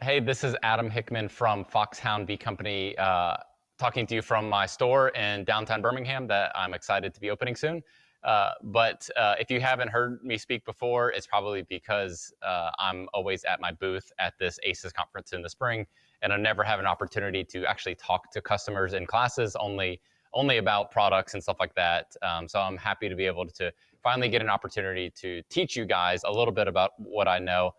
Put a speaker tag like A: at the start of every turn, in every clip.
A: Hey, this is Adam Hickman from Foxhound Bee Company, talking to you from my store in downtown Birmingham that I'm excited to be opening soon. But if you haven't heard me speak before, it's probably because I'm always at my booth at this ACES conference in the spring, and I never have an opportunity to actually talk to customers in classes, only about products and stuff like that. So I'm happy to be able to finally get an opportunity to teach you guys a little bit about what I know.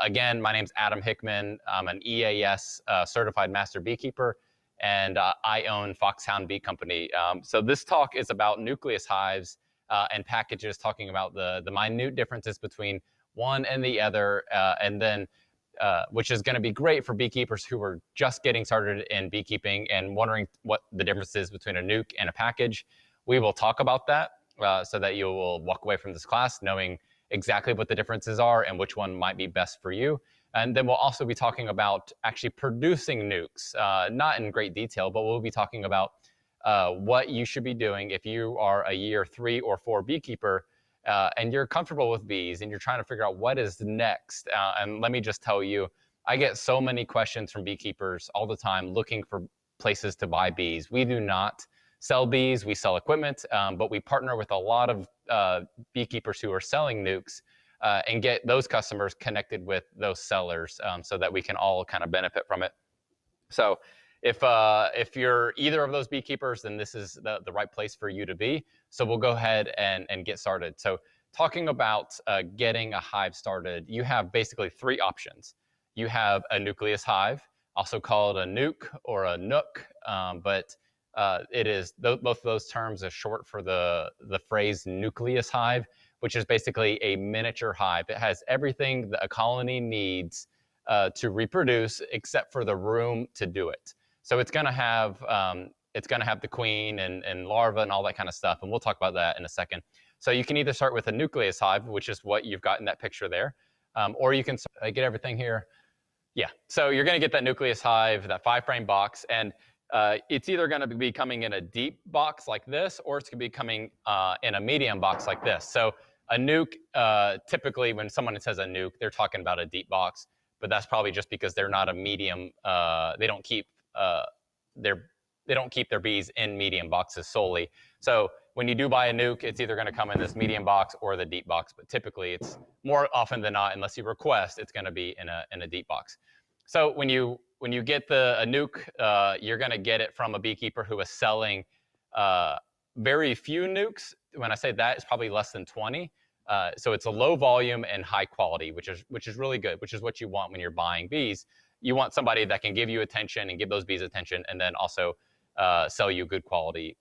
A: Again, my name's Adam Hickman. I'm an EAS certified master beekeeper, and I own Foxhound Bee Company. So this talk is about nucleus hives and packages, talking about the minute differences between one and the other, and then which is going to be great for beekeepers who are just getting started in beekeeping and wondering what the difference is between a nuke and a package. We will talk about that so that you will walk away from this class knowing exactly what the differences are and which one might be best for you. And then we'll also be talking about actually producing nukes, not in great detail, but we'll be talking about what you should be doing if you are a year 3 or 4 beekeeper and you're comfortable with bees and you're trying to figure out what is next. And let me just tell you, I get so many questions from beekeepers all the time looking for places to buy bees. We do not sell bees, we sell equipment, but we partner with a lot of beekeepers who are selling nukes and get those customers connected with those sellers so that we can all kind of benefit from it. So if you're either of those beekeepers, then this is the right place for you to be. So we'll go ahead and get started. So talking about getting a hive started, you have basically 3 options. You have a nucleus hive, also called a nuke or a nook, but it is both of those terms are short for the phrase nucleus hive, which is basically a miniature hive. It has everything that a colony needs to reproduce, except for the room to do it. So it's going to have the queen and larva and all that kind of stuff, and we'll talk about that in a second. So you can either start with a nucleus hive, which is what you've got in that picture there, or you can get everything here. Yeah, so you're going to get that nucleus hive, that 5-frame box, and it's either going to be coming in a deep box like this, or it's going to be coming in a medium box like this. So a nuke, typically when someone says a nuke, they're talking about a deep box, but that's probably just because they're not a medium. They don't keep their bees in medium boxes solely. So when you do buy a nuke, it's either going to come in this medium box or the deep box, but typically it's more often than not, unless you request, it's going to be in a deep box. So when you get a nuke, you're going to get it from a beekeeper who is selling very few nukes. When I say that, it's probably less than 20. So it's a low volume and high quality, which is really good, which is what you want when you're buying bees. You want somebody that can give you attention and give those bees attention, and then also sell you good quality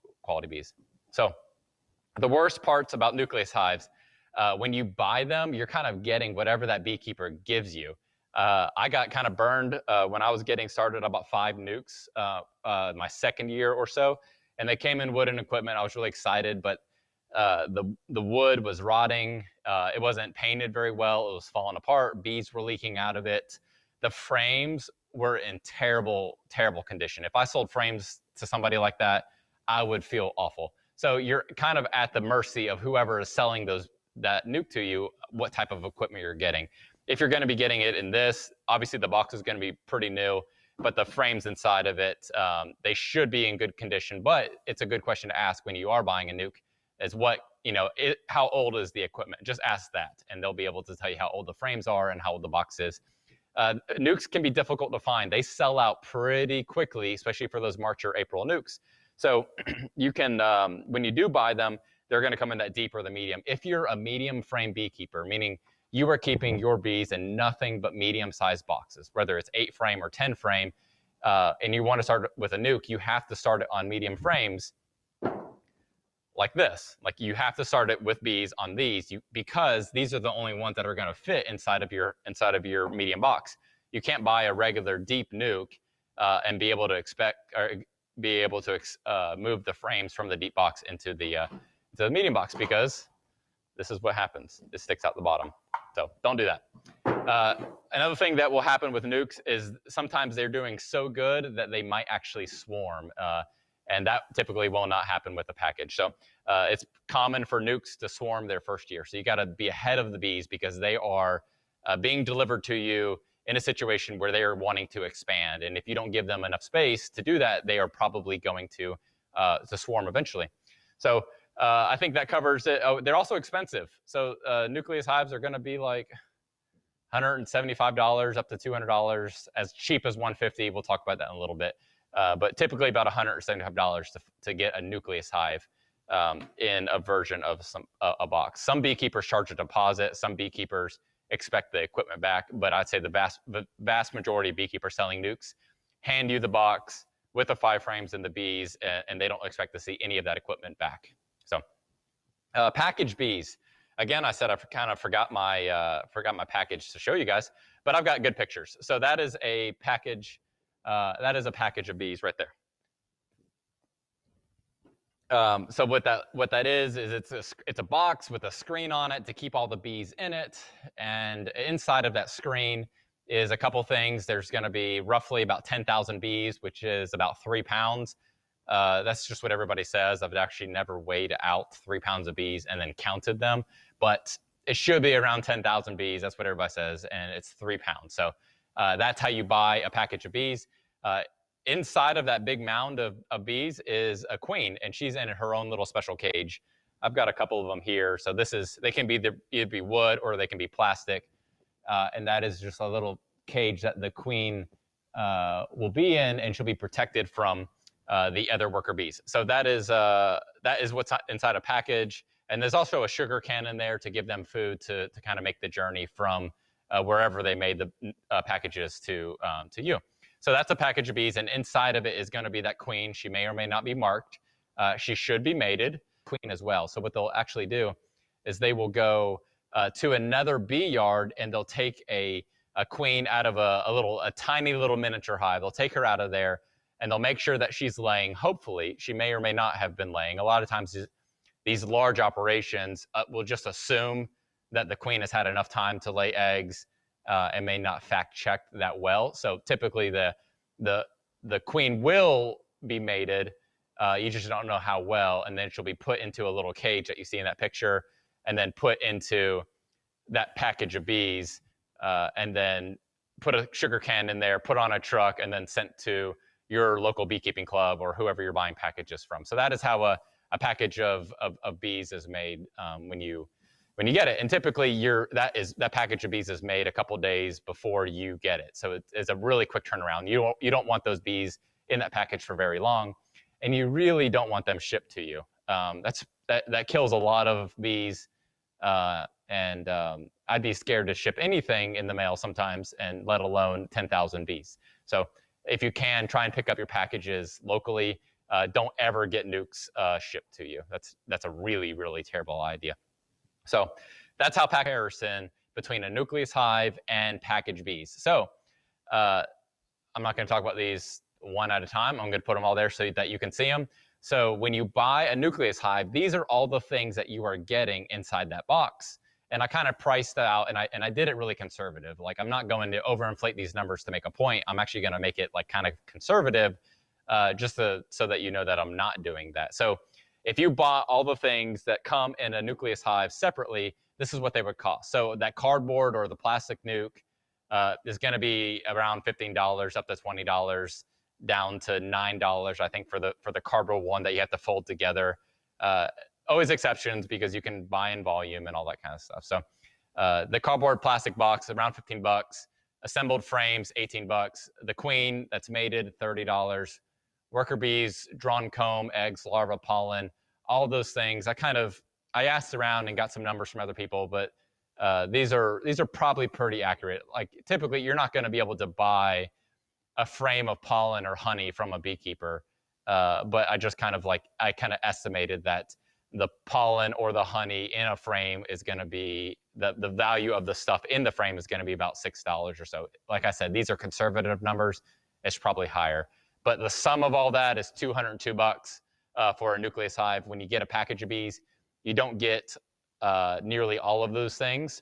A: bees. So the worst parts about nucleus hives, when you buy them, you're kind of getting whatever that beekeeper gives you. I got kind of burned when I was getting started. About 5 nukes my second year or so, and they came in wooden equipment. I was really excited, but the wood was rotting. It wasn't painted very well. It was falling apart. Bees were leaking out of it. The frames were in terrible condition. If I sold frames to somebody like that, I would feel awful. So you're kind of at the mercy of whoever is selling that nuke to you, what type of equipment you're getting. If you're going to be getting it in this, obviously the box is going to be pretty new, but the frames inside of it, they should be in good condition. But it's a good question to ask when you are buying a nuke, is how old is the equipment? Just ask that, and they'll be able to tell you how old the frames are and how old the box is. Nukes can be difficult to find. They sell out pretty quickly, especially for those March or April nukes. So you can, when you do buy them, they're going to come in that deep or the medium. If you're a medium frame beekeeper, meaning you are keeping your bees in nothing but medium-sized boxes, whether it's 8-frame or 10-frame, and you want to start with a nuke, you have to start it on medium frames like this. Like you have to start it with bees on these because these are the only ones that are going to fit inside of your medium box. You can't buy a regular deep nuke and be able to move the frames from the deep box into the medium box, because this is what happens. It sticks out the bottom. So don't do that. Another thing that will happen with nukes is sometimes they're doing so good that they might actually swarm. And that typically will not happen with a package. So it's common for nukes to swarm their first year. So you got to be ahead of the bees because they are being delivered to you in a situation where they are wanting to expand. And if you don't give them enough space to do that, they are probably going to swarm eventually. So I think that covers it. Oh, they're also expensive. So Nucleus hives are going to be like $175 up to $200, as cheap as $150. We'll talk about that in a little bit. But typically about $175 to get a Nucleus hive in a version of a box. Some beekeepers charge a deposit. Some beekeepers expect the equipment back. But I'd say the vast majority of beekeepers selling nukes hand you the box with the 5 frames and the bees, and they don't expect to see any of that equipment back. So packaged bees. Again, I said I kind of forgot my package to show you guys, but I've got good pictures. So that is a package. That is a package of bees right there. So what that is it's a box with a screen on it to keep all the bees in it, and inside of that screen is a couple things. There's going to be roughly about 10,000 bees, which is about 3 pounds. That's just what everybody says. I've actually never weighed out 3 pounds of bees and then counted them, but it should be around 10,000 bees. That's what everybody says, and it's 3 pounds. So that's how you buy a package of bees. Inside of that big mound of bees is a queen, and she's in her own little special cage. I've got a couple of them here. So they can be either be wood or they can be plastic, and that is just a little cage that the queen will be in, and she'll be protected from the other worker bees. So that is what's inside a package. And there's also a sugar can in there to give them food to kind of make the journey from wherever they made the packages to you. So that's a package of bees, and inside of it is going to be that queen. She may or may not be marked. She should be mated, queen as well. So what they'll actually do is they will go to another bee yard, and they'll take a queen out of a tiny little miniature hive. They'll take her out of there, and they'll make sure that she's laying. Hopefully, she may or may not have been laying. A lot of times, these large operations will just assume that the queen has had enough time to lay eggs and may not fact check that well. So typically, the queen will be mated. You just don't know how well, and then she'll be put into a little cage that you see in that picture, and then put into that package of bees, and then put a sugar can in there, put on a truck, and then sent to your local beekeeping club or whoever you're buying packages from. So that is how a package of bees is made when you get it. And typically that package of bees is made a couple days before you get it. So it's a really quick turnaround. You don't want those bees in that package for very long, and you really don't want them shipped to you. That kills a lot of bees, and I'd be scared to ship anything in the mail sometimes, and let alone 10,000 bees. So if you can, try and pick up your packages locally. Don't ever get nukes shipped to you. That's a really, really terrible idea. So that's how comparison between a nucleus hive and package bees. So I'm not going to talk about these one at a time. I'm going to put them all there so that you can see them. So when you buy a nucleus hive, these are all the things that you are getting inside that box. And I kind of priced that out, and I did it really conservative. Like, I'm not going to overinflate these numbers to make a point. I'm actually going to make it like kind of conservative, just so that you know that I'm not doing that. So if you bought all the things that come in a nucleus hive separately, this is what they would cost. So that cardboard or the plastic nuke is going to be around $15 up to $20, down to $9, I think, for the cardboard one that you have to fold together. Always exceptions, because you can buy in volume and all that kind of stuff. So the cardboard plastic box, around $15. Assembled frames, $18. The queen that's mated, $30. Worker bees, drawn comb, eggs, larvae, pollen, all those things. I asked around and got some numbers from other people, but these are probably pretty accurate. Like, typically, you're not going to be able to buy a frame of pollen or honey from a beekeeper, but I kind of estimated that the pollen or the honey in a frame is going to be the value of the stuff in the frame is going to be about $6 or so. Like I said, these are conservative numbers. It's probably higher. But the sum of all that is $202 for a nucleus hive. When you get a package of bees, you don't get nearly all of those things.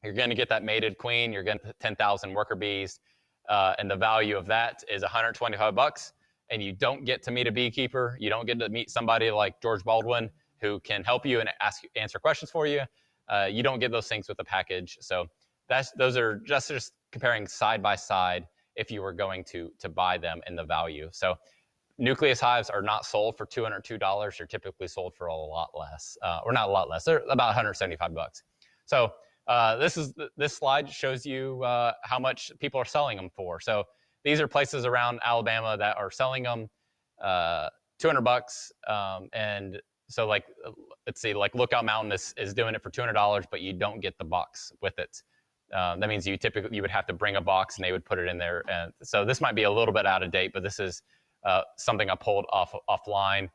A: You're going to get that mated queen. You're going to 10,000 worker bees, and the value of that is $125. And you don't get to meet a beekeeper. You don't get to meet somebody like George Baldwin who can help you and answer questions for you. You don't get those things with the package. So those are just comparing side by side if you were going to buy them in the value. So Nucleus hives are not sold for $202. They're typically sold for a lot less, or not a lot less. They're about 175 bucks. So this slide shows you how much people are selling them for. So these are places around Alabama that are selling them 200 bucks. And so like, let's see, like Lookout Mountain is doing it for $200, but you don't get the box with it. That means you would have to bring a box and they would put it in there. And so this might be a little bit out of date, but this is something I pulled offline.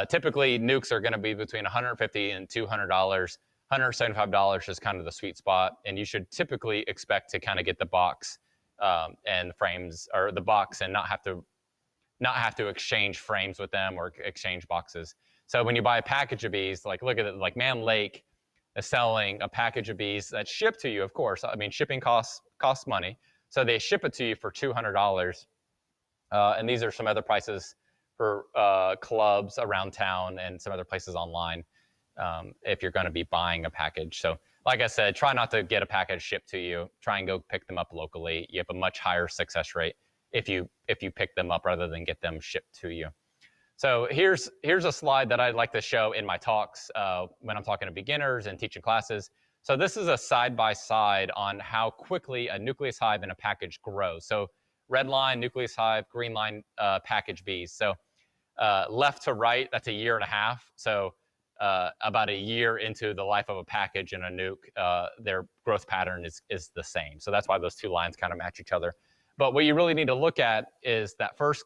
A: Typically, nukes are going to be between $150 and $200. $175 is kind of the sweet spot, and you should typically expect to kind of get the box and the frames, or the box, and not have to exchange frames with them or exchange boxes. So when you buy a package of bees, like look at it, like Man Lake is selling a package of bees that's shipped to you. Of course, I mean shipping costs money, so they ship it to you for $200. And these are some other prices for clubs around town and some other places online if you're going to be buying a package. So like I said, try not to get a package shipped to you. Try and go pick them up locally. You have a much higher success rate if you pick them up rather than get them shipped to you. So here's a slide that I'd like to show in my talks when I'm talking to beginners and teaching classes. So this is a side-by-side on how quickly a nucleus hive in a package grows. So red line, nucleus hive, green line, package bees. So left to right, that's a year and a half. So about a year into the life of a package in a nuke, their growth pattern is the same. So that's why those two lines kind of match each other. But what you really need to look at is that first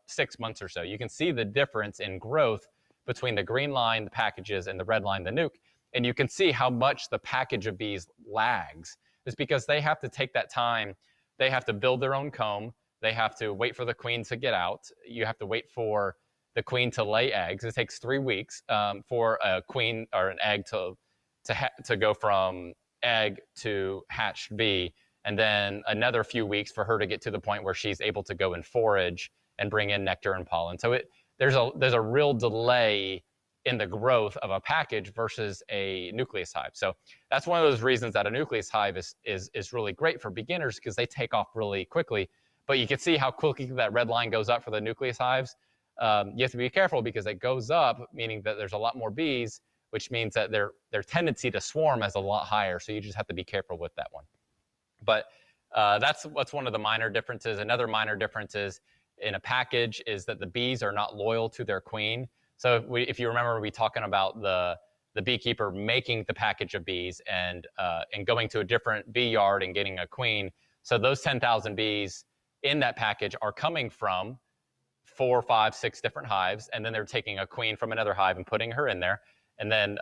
A: 6 months or so. You can see the difference in growth between the green line, the packages, and the red line, the nuke. And you can see how much the package of bees lags. It's because they have to take that time. They have to build their own comb. They have to wait for the queen to get out. You have to wait for the queen to lay eggs. It takes 3 weeks for a queen or an egg to go from egg to hatched bee, and then another few weeks for her to get to the point where she's able to go and forage and bring in nectar and pollen. So there's a real delay in the growth of a package versus a nucleus hive. So that's one of those reasons that a nucleus hive is really great for beginners, because they take off really quickly. But you can see how quickly that red line goes up for the nucleus hives. You have to be careful because it goes up, meaning that there's a lot more bees, which means that their tendency to swarm is a lot higher. So you just have to be careful with that one. But that's one of the minor differences. Another minor difference is in a package is that the bees are not loyal to their queen. So if you remember, we talking about the beekeeper making the package of bees and going to a different bee yard and getting a queen. So those 10,000 bees in that package are coming from 4, 5, 6 different hives, and then they're taking a queen from another hive and putting her in there. And then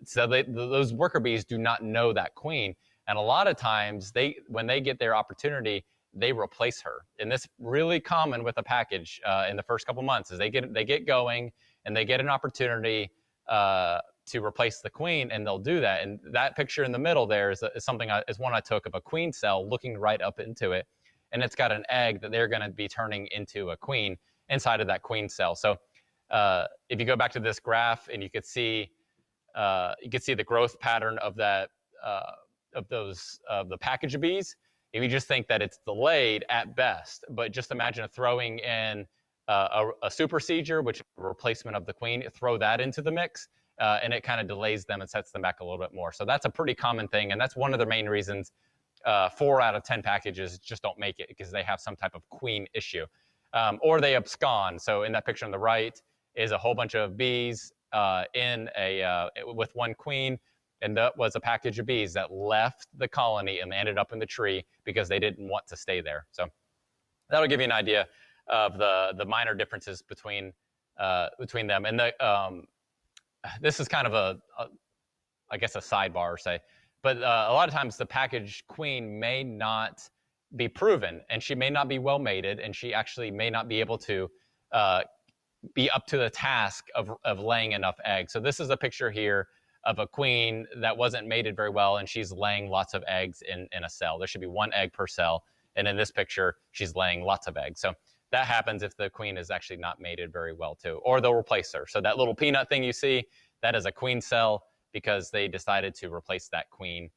A: so those worker bees do not know that queen. And a lot of times, when they get their opportunity, they replace her. And this really common with a package in the first couple months is they get going and they get an opportunity to replace the queen, and they'll do that. And that picture in the middle there is one I took of a queen cell looking right up into it, and it's got an egg that they're going to be turning into a queen inside of that queen cell. So if you go back to this graph, and you could see the growth pattern of that. Of the package of bees, if you just think that it's delayed at best, but just imagine throwing in a supersedure, which is a replacement of the queen, throw that into the mix, and it kind of delays them and sets them back a little bit more. So that's a pretty common thing, and that's one of the main reasons 4 out of 10 packages just don't make it, because they have some type of queen issue, or they abscond. So in that picture on the right is a whole bunch of bees with one queen. And that was a package of bees that left the colony and ended up in the tree because they didn't want to stay there. So that'll give you an idea of the minor differences between them. And this is kind of I guess a sidebar, say, but a lot of times the package queen may not be proven, and she may not be well mated, and she actually may not be able to be up to the task of laying enough eggs. So this is a picture here of a queen that wasn't mated very well, and she's laying lots of eggs in a cell. There should be 1 egg per cell, and in this picture, she's laying lots of eggs. So that happens if the queen is actually not mated very well too, or they'll replace her. So that little peanut thing you see, that is a queen cell, because they decided to replace that queen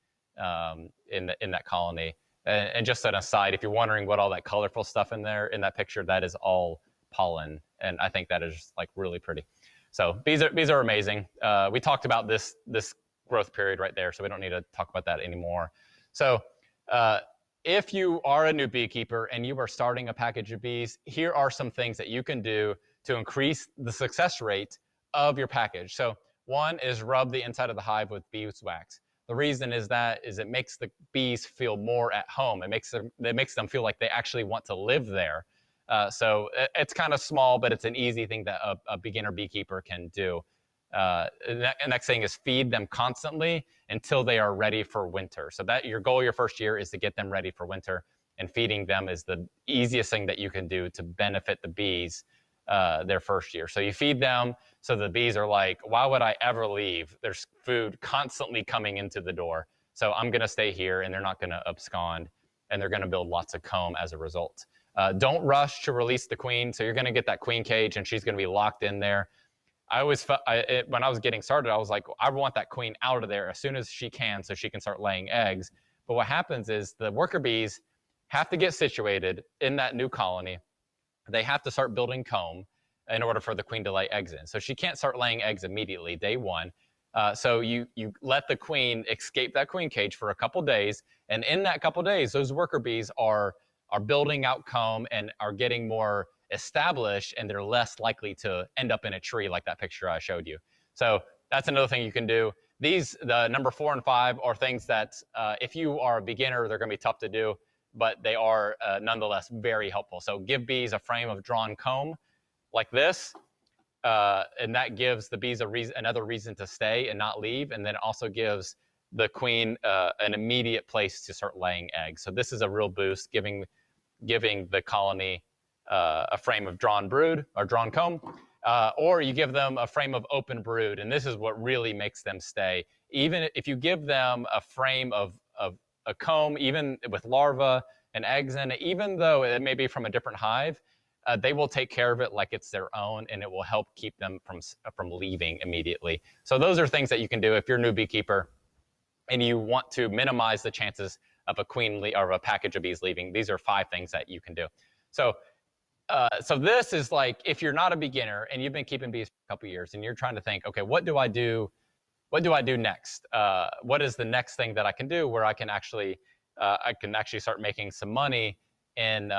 A: in that colony And just an aside, if you're wondering what all that colorful stuff in there in that picture, that is all pollen, and I think that is like really pretty. So bees are amazing. We talked about this growth period right there, so we don't need to talk about that anymore. So if you are a new beekeeper and you are starting a package of bees, here are some things that you can do to increase the success rate of your package. So one is rub the inside of the hive with beeswax. The reason is it makes the bees feel more at home. It makes them feel like they actually want to live there. So it's kind of small, but it's an easy thing that a beginner beekeeper can do. Next thing is feed them constantly until they are ready for winter. So that your goal your first year is to get them ready for winter, and feeding them is the easiest thing that you can do to benefit the bees their first year. So you feed them so the bees are like, why would I ever leave? There's food constantly coming into the door. So I'm going to stay here, and they're not going to abscond, and they're going to build lots of comb as a result. Don't rush to release the queen. So you're going to get that queen cage, and she's going to be locked in there. I always felt when I was getting started, I was like, I want that queen out of there as soon as she can so she can start laying eggs. But what happens is the worker bees have to get situated in that new colony. They have to start building comb in order for the queen to lay eggs in. So she can't start laying eggs immediately, day one. So you let the queen escape that queen cage for a couple days, and in that couple days, those worker bees are building out comb and are getting more established, and they're less likely to end up in a tree like that picture I showed you. So that's another thing you can do. The number 4 and 5 are things that if you are a beginner, they're going to be tough to do, but they are nonetheless very helpful. So give bees a frame of drawn comb like this, and that gives the bees another reason to stay and not leave, and then it also gives the queen an immediate place to start laying eggs. So this is a real boost, giving the colony a frame of drawn brood or drawn comb, or you give them a frame of open brood, and this is what really makes them stay. Even if you give them a frame of a comb, even with larvae and eggs in it, even though it may be from a different hive, they will take care of it like it's their own, and it will help keep them from leaving immediately. So those are things that you can do if you're a new beekeeper and you want to minimize the chances of a queen or a package of bees leaving. These are 5 things that you can do. So this is like if you're not a beginner and you've been keeping bees for a couple of years and you're trying to think, okay, what do I do? What do I do next? What is the next thing that I can do where I can actually start making some money in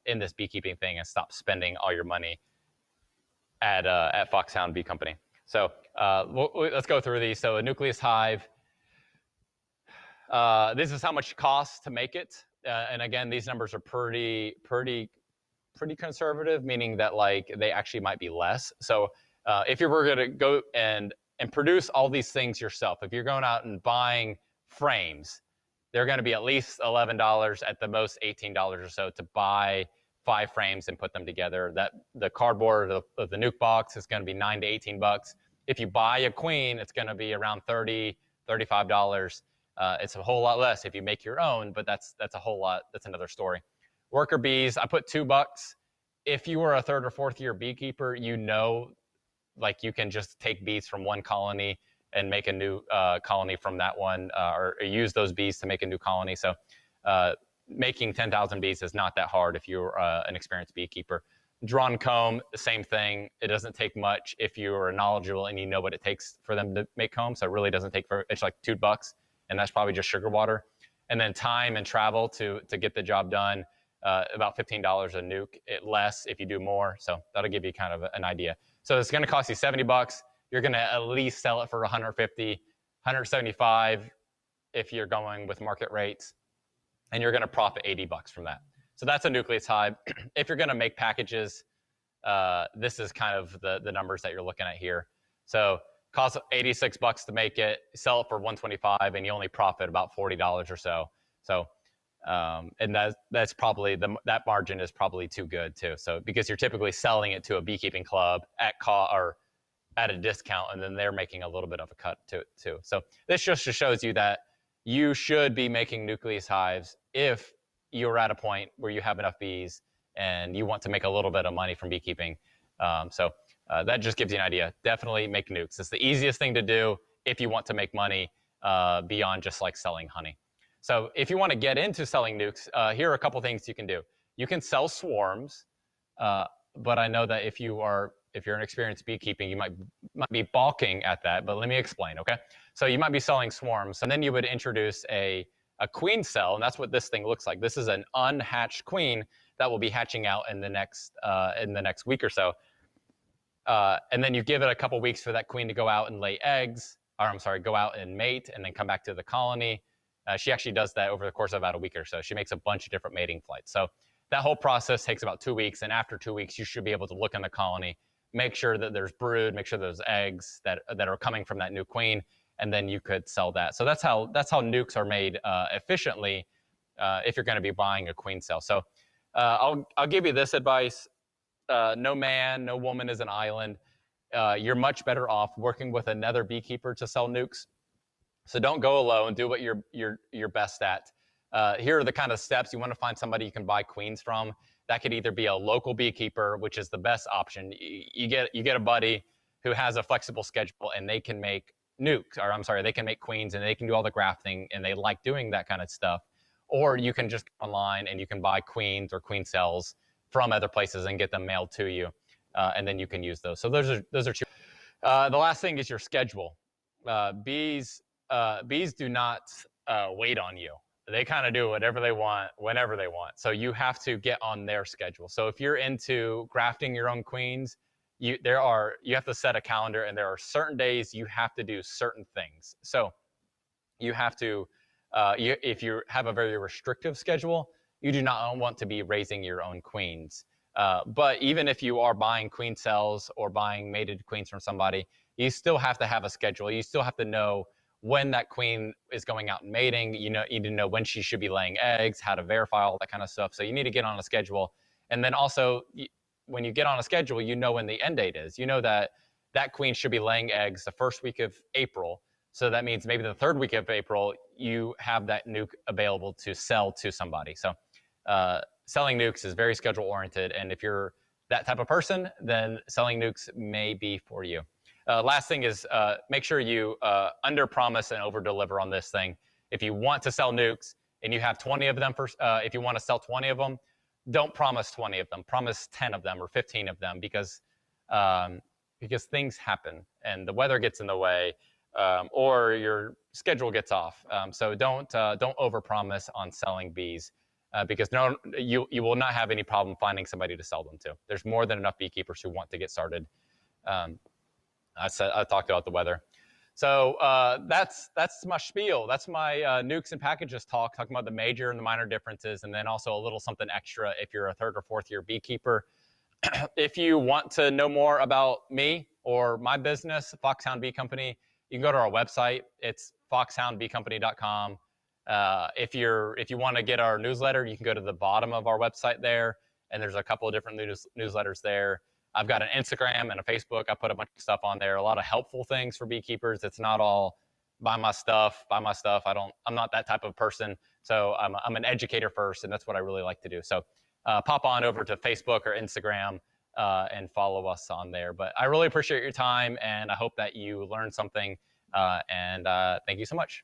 A: this beekeeping thing and stop spending all your money at Foxhound Bee Company? So let's go through these. So a nucleus hive. This is how much it costs to make it, and again, these numbers are pretty conservative, meaning that like they actually might be less. So if you were going to go and produce all these things yourself, if you're going out and buying frames, they're going to be at least $11, at the most $18 or so to buy 5 frames and put them together. That the cardboard of the nuke box is going to be $9 to $18. If you buy a queen, it's going to be around $30, $35. It's a whole lot less if you make your own, but that's a whole lot. That's another story. Worker bees, I put $2. If you were a 3rd or 4th year beekeeper, like you can just take bees from one colony and make a new colony from that one, or use those bees to make a new colony. So making 10,000 bees is not that hard if you're an experienced beekeeper. Drawn comb, the same thing. It doesn't take much if you are knowledgeable and you know what it takes for them to make comb. So it really doesn't take it's like $2, and that's probably just sugar water. And then time and travel to get the job done, about $15 a nuke, less if you do more. So that'll give you kind of an idea. So it's going to cost you $70. You're going to at least sell it for 150, 175 if you're going with market rates, and you're going to profit $80 from that. So that's a nucleus hive. If you're going to make packages, this is kind of the numbers that you're looking at here. So costs $86 to make it, sell it for $125, and you only profit about $40 or so. So and that's probably that margin is probably too good too. So because you're typically selling it to a beekeeping club at or at a discount, and then they're making a little bit of a cut to it too. So this just shows you that you should be making nucleus hives if you're at a point where you have enough bees and you want to make a little bit of money from beekeeping. That just gives you an idea. Definitely make nukes. It's the easiest thing to do if you want to make money beyond just like selling honey. So if you want to get into selling nukes, here are a couple things you can do. You can sell swarms, but I know that if you're an experienced beekeeping, you might be balking at that. But let me explain, okay? So you might be selling swarms, and then you would introduce a queen cell, and that's what this thing looks like. This is an unhatched queen that will be hatching out in the next week or so. And then you give it a couple weeks for that queen to go out and lay eggs, or I'm sorry, go out and mate, and then come back to the colony. She actually does that over the course of about a week or so. She makes a bunch of different mating flights. So that whole process takes about 2 weeks, and after 2 weeks, you should be able to look in the colony, make sure that there's brood, make sure there's eggs that are coming from that new queen, and then you could sell that. So that's how nukes are made efficiently if you're going to be buying a queen cell. So I'll give you this advice. No man, no woman is an island. You're much better off working with another beekeeper to sell nukes. So don't go alone. Do what you're best at. Here are the kind of steps. You want to find somebody you can buy queens from. That could either be a local beekeeper, which is the best option. You get a buddy who has a flexible schedule, and they can make nukes, or I'm sorry, they can make queens, and they can do all the grafting, and they like doing that kind of stuff. Or you can just go online and you can buy queens or queen cells from other places and get them mailed to you, and then you can use those. So those are two. The last thing is your schedule. Bees do not wait on you. They kind of do whatever they want, whenever they want. So you have to get on their schedule. So if you're into grafting your own queens, you have to set a calendar, and there are certain days you have to do certain things. So you have to, if you have a very restrictive schedule, you do not want to be raising your own queens. But even if you are buying queen cells or buying mated queens from somebody, you still have to have a schedule. You still have to know when that queen is going out and mating. You need to know when she should be laying eggs, how to verify all that kind of stuff. So you need to get on a schedule. And then also, when you get on a schedule, you know when the end date is. You know that queen should be laying eggs the first week of April. So that means maybe the third week of April, you have that nuke available to sell to somebody. So selling nukes is very schedule oriented, and if you're that type of person, then selling nukes may be for you. Last thing is make sure you under promise and over deliver on this thing. If you want to sell nukes and you have 20 of them, if you want to sell 20 of them, don't promise 20 of them. Promise 10 of them or 15 of them, because things happen and the weather gets in the way, or your schedule gets off. So don't overpromise on selling bees, because you will not have any problem finding somebody to sell them to. There's more than enough beekeepers who want to get started. I talked about the weather. So that's my spiel. That's my nukes and packages talking about the major and the minor differences, and then also a little something extra if you're a third or fourth year beekeeper. If you want to know more about me or my business, Foxhound Bee Company, you can go to our website. It's foxhoundbeecompany.com. If you want to get our newsletter, you can go to the bottom of our website there, and there's a couple of different newsletters there. I've got an Instagram and a Facebook. I put a bunch of stuff on there, a lot of helpful things for beekeepers. It's not all buy my stuff. I'm not that type of person. So I'm an educator first, and that's what I really like to do. So pop on over to Facebook or Instagram and follow us on there. But I really appreciate your time, and I hope that you learned something, and thank you so much.